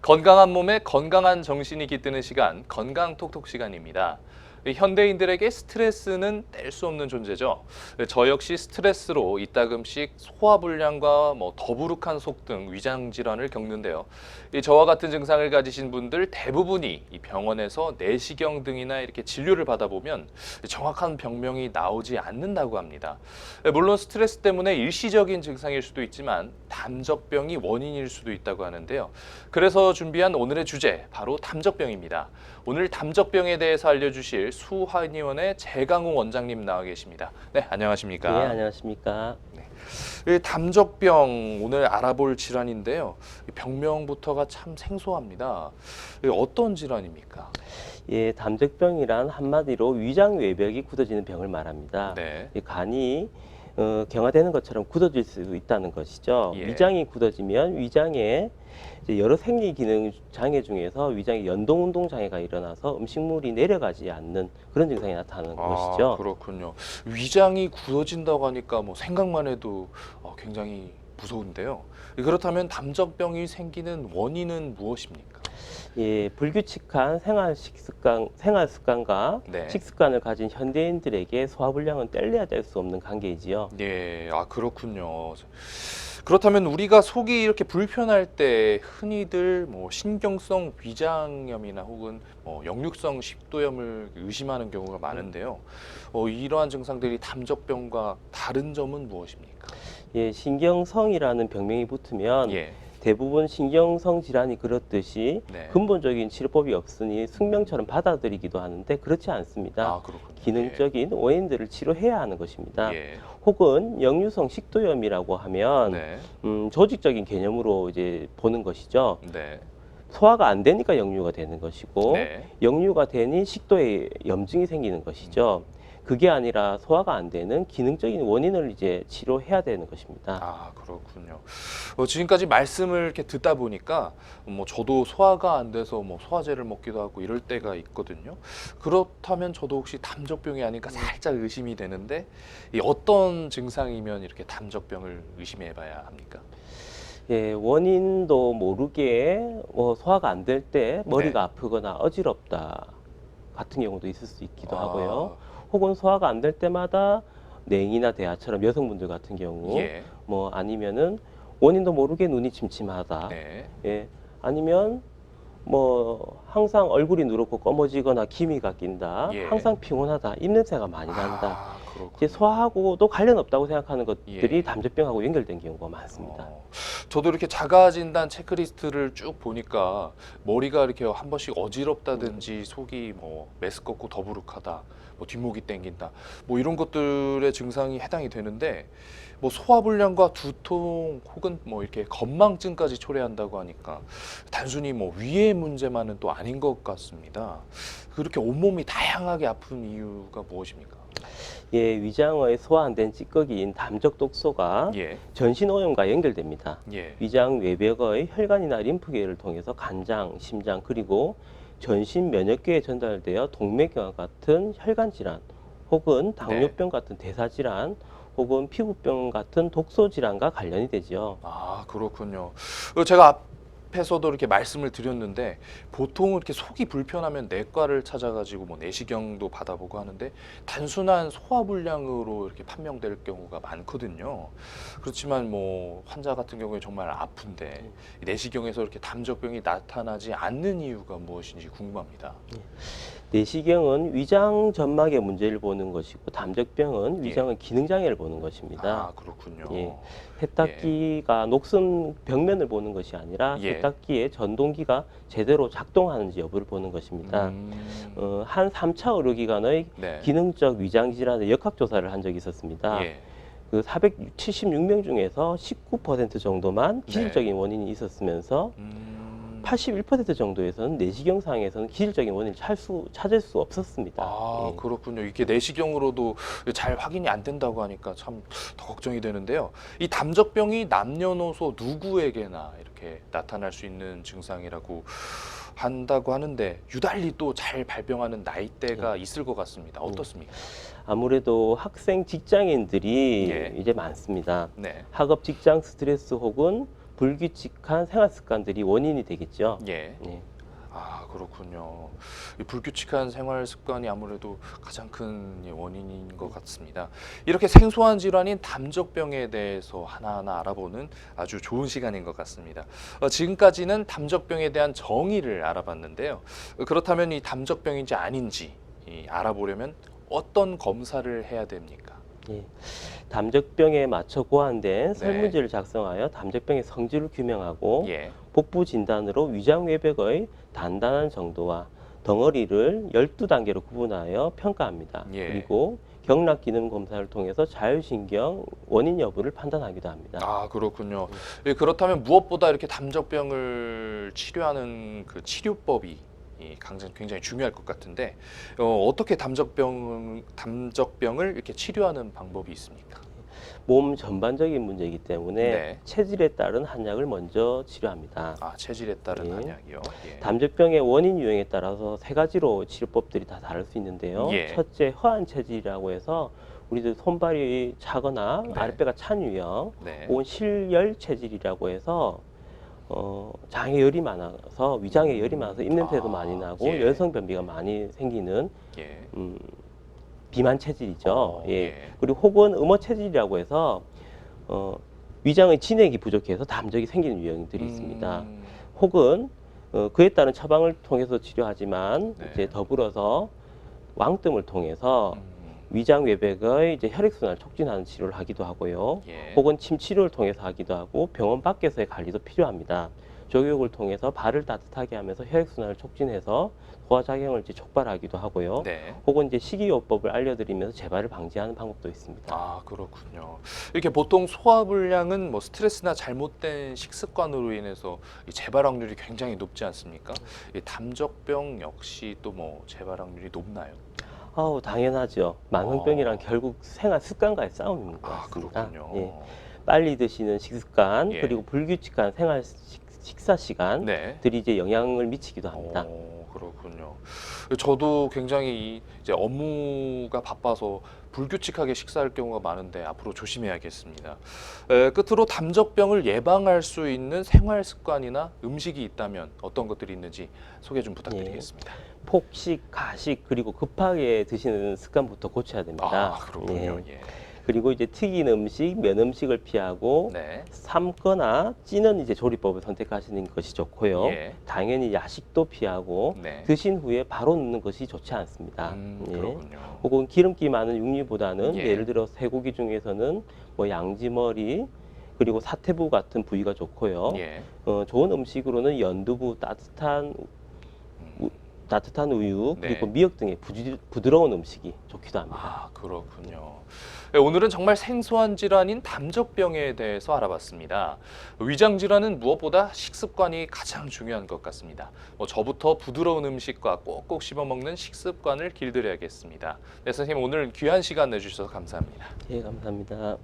건강한 몸에 건강한 정신이 깃드는 시간, 건강톡톡 시간입니다. 현대인들에게 스트레스는 뗄 수 없는 존재죠. 저 역시 스트레스로 이따금씩 소화불량과 더부룩한 속 등 위장 질환을 겪는데요. 저와 같은 증상을 가지신 분들 대부분이 이 병원에서 내시경 등이나 이렇게 진료를 받아보면 정확한 병명이 나오지 않는다고 합니다. 물론 스트레스 때문에 일시적인 증상일 수도 있지만 담적병이 원인일 수도 있다고 하는데요. 그래서 준비한 오늘의 주제, 바로 담적병입니다. 오늘 담적병에 대해서 알려주실 수한의원의 재강웅 원장님 나와 계십니다. 네, 안녕하십니까? 네, 안녕하십니까? 이 담적병 오늘 알아볼 질환인데요. 이 병명부터가 참 생소합니다. 어떤 질환입니까? 예, 담적병이란 한마디로 위장 외벽이 굳어지는 병을 말합니다. 네. 이 간이 경화되는 것처럼 굳어질 수 있다는 것이죠. 예. 위장이 굳어지면 위장에 이제 여러 생리 기능 장애 중에서 위장에 연동 운동 장애가 일어나서 음식물이 내려가지 않는 그런 증상이 나타나는 것이죠. 그렇군요. 위장이 굳어진다고 하니까 생각만 해도 굉장히 무서운데요. 그렇다면 담적병이 생기는 원인은 무엇입니까? 예, 불규칙한 생활 습관과 네. 식습관을 가진 현대인들에게 소화불량은 뗄래야 뗄 수 없는 관계이지요. 네, 그렇군요. 그렇다면 우리가 속이 이렇게 불편할 때 흔히들 신경성 위장염이나 혹은 역류성 식도염을 의심하는 경우가 많은데요. 이러한 증상들이 담적병과 다른 점은 무엇입니까? 예, 신경성이라는 병명이 붙으면 예, 대부분 신경성 질환이 그렇듯이 네. 근본적인 치료법이 없으니 숙명처럼 받아들이기도 하는데 그렇지 않습니다. 그렇군요. 기능적인 원인들을 치료해야 하는 것입니다. 예, 혹은 역류성 식도염이라고 하면 네, 조직적인 개념으로 이제 보는 것이죠. 네, 소화가 안 되니까 역류가 되는 것이고 네. 역류가 되니 식도에 염증이 생기는 것이죠. 그게 아니라 소화가 안 되는 기능적인 원인을 이제 치료해야 되는 것입니다. 그렇군요. 지금까지 말씀을 이렇게 듣다 보니까 저도 소화가 안 돼서 소화제를 먹기도 하고 이럴 때가 있거든요. 그렇다면 저도 혹시 담적병이 아닐까 살짝 의심이 되는데 이 어떤 증상이면 이렇게 담적병을 의심해 봐야 합니까? 예, 원인도 모르게 소화가 안 될 때 머리가 네. 아프거나 어지럽다 같은 경우도 있을 수 있기도 하고요. 아, 혹은 소화가 안 될 때마다 냉이나 대하처럼 여성분들 같은 경우 예, 아니면은 원인도 모르게 눈이 침침하다. 네. 예, 아니면 항상 얼굴이 누렇고 검어지거나 기미가 낀다. 예. 항상 피곤하다. 입냄새가 많이 난다. 그렇군요. 이제 소화하고도 관련 없다고 생각하는 것들이 예. 담적병하고 연결된 경우가 많습니다. 저도 이렇게 자가진단 체크리스트를 쭉 보니까 머리가 이렇게 한 번씩 어지럽다든지 속이 메스껍고 더부룩하다, 뒷목이 땡긴다, 이런 것들의 증상이 해당이 되는데 소화불량과 두통 혹은 이렇게 건망증까지 초래한다고 하니까 단순히 위의 문제만은 또 아닌 것 같습니다. 그렇게 온몸이 다양하게 아픈 이유가 무엇입니까? 예, 위장의 소화 안 된 찌꺼기인 담적 독소가 예, 전신 오염과 연결됩니다. 예, 위장 외벽의 혈관이나 림프계를 통해서 간장, 심장 그리고 전신 면역계에 전달되어 동맥경화 같은 혈관 질환 혹은 당뇨병 같은 대사 질환 혹은 피부병 같은 독소 질환과 관련이 되지요. 그렇군요. 제가 앞에서도 이렇게 말씀을 드렸는데 보통 이렇게 속이 불편하면 내과를 찾아가지고 내시경도 받아보고 하는데 단순한 소화불량으로 이렇게 판명될 경우가 많거든요. 그렇지만 환자 같은 경우에 정말 아픈데 내시경에서 이렇게 담적병이 나타나지 않는 이유가 무엇인지 궁금합니다. 내시경은 위장 점막의 문제를 보는 것이고 담적병은 예. 위장의 기능 장애를 보는 것입니다. 그렇군요. 예, 세탁기가 녹슨 벽면을 보는 것이 아니라 예. 세탁기의 전동기가 제대로 작동하는지 여부를 보는 것입니다. 한 3차 의료기관의 네. 기능적 위장 질환의 역학조사를 한 적이 있었습니다. 예. 그 476명 중에서 19% 정도만 네. 기질적인 원인이 있었으면서 81% 정도에서는 내시경상에서는 기질적인 원인을 찾을 수 없었습니다. 예. 그렇군요. 이게 내시경으로도 잘 확인이 안 된다고 하니까 참 더 걱정이 되는데요. 이 담적병이 남녀노소 누구에게나 이렇게 나타날 수 있는 증상이라고 한다고 하는데 유달리 또 잘 발병하는 나이대가 있을 것 같습니다. 어떻습니까? 아무래도 학생 직장인들이 예. 이제 많습니다. 네. 학업 직장 스트레스 혹은 불규칙한 생활 습관들이 원인이 되겠죠. 예. 네. 아, 그렇군요. 이 불규칙한 생활 습관이 아무래도 가장 큰 원인인 것 같습니다. 이렇게 생소한 질환인 담적병에 대해서 하나하나 알아보는 아주 좋은 시간인 것 같습니다. 지금까지는 담적병에 대한 정의를 알아봤는데요. 그렇다면 이 담적병인지 아닌지 알아보려면 어떤 검사를 해야 됩니까? 예. 담적병에 맞춰 고안된 네. 설문지를 작성하여 담적병의 성질을 규명하고 예. 복부 진단으로 위장 외벽의 단단한 정도와 덩어리를 12단계로 구분하여 평가합니다. 예. 그리고 경락 기능 검사를 통해서 자율신경 원인 여부를 판단하기도 합니다. 아, 그렇군요. 예, 그렇다면 무엇보다 이렇게 담적병을 치료하는 그 치료법이 굉장히 중요할 것 같은데 어떻게 담적병을 이렇게 치료하는 방법이 있습니까? 몸 전반적인 문제이기 때문에 네. 체질에 따른 한약을 먼저 치료합니다. 아, 체질에 따른 예. 한약이요. 예. 담적병의 원인 유형에 따라서 세 가지로 치료법들이 다 다를 수 있는데요. 예. 첫째, 허한 체질이라고 해서 우리들 손발이 차거나 네. 아랫배가 찬 유형, 네. 혹은 실열 체질이라고 해서 장에 열이 많아서 위장에 열이 많아서 입냄새도 많이 나고 예. 열성 변비가 많이 생기는 예. 비만 체질이죠. 예. 예. 그리고 혹은 음어 체질이라고 해서 위장의 진액이 부족해서 담적이 생기는 유형들이 있습니다. 혹은 그에 따른 처방을 통해서 치료하지만 네. 이제 더불어서 왕뜸을 통해서 음, 위장 외벽의 이제 혈액순환을 촉진하는 치료를 하기도 하고요. 예. 혹은 침 치료를 통해서 하기도 하고 병원 밖에서의 관리도 필요합니다. 족욕을 통해서 발을 따뜻하게 하면서 혈액순환을 촉진해서 소화작용을 이제 촉발하기도 하고요. 네. 혹은 이제 식이요법을 알려드리면서 재발을 방지하는 방법도 있습니다. 아, 그렇군요. 이렇게 보통 소화불량은 뭐 스트레스나 잘못된 식습관으로 인해서 이 재발 확률이 굉장히 높지 않습니까? 이 담적병 역시 또 뭐 재발 확률이 높나요? 아우, 당연하죠. 만성병이란 어. 결국 생활 습관과의 싸움인 것 아, 같습니다. 그렇군요. 예. 빨리 드시는 식습관, 예. 그리고 불규칙한 생활 식사 시간들이 네. 이제 영향을 미치기도 합니다. 그렇군요. 저도 굉장히 이제 업무가 바빠서 불규칙하게 식사할 경우가 많은데 앞으로 조심해야겠습니다. 끝으로 담적병을 예방할 수 있는 생활 습관이나 음식이 있다면 어떤 것들이 있는지 소개 좀 부탁드리겠습니다. 폭식, 가식, 그리고 급하게 드시는 습관부터 고쳐야 됩니다. 아, 그렇군요. 예. 예. 그리고 이제 튀긴 음식, 면 음식을 피하고 네. 삶거나 찌는 이제 조리법을 선택하시는 것이 좋고요. 예. 당연히 야식도 피하고 네. 드신 후에 바로 넣는 것이 좋지 않습니다. 예. 그렇군요. 혹은 기름기 많은 육류보다는 예. 예를 들어 쇠고기 중에서는 뭐 양지머리 그리고 사태부 같은 부위가 좋고요. 예. 좋은 음식으로는 연두부, 따뜻한 우유 네. 그리고 미역 등의 부드러운 음식이 좋기도 합니다. 아, 그렇군요. 네, 오늘은 정말 생소한 질환인 담적병에 대해서 알아봤습니다. 위장 질환은 무엇보다 식습관이 가장 중요한 것 같습니다. 저부터 부드러운 음식과 꼭꼭 씹어 먹는 식습관을 길들여야겠습니다. 네, 선생님 오늘 귀한 시간 내주셔서 감사합니다. 예, 감사합니다.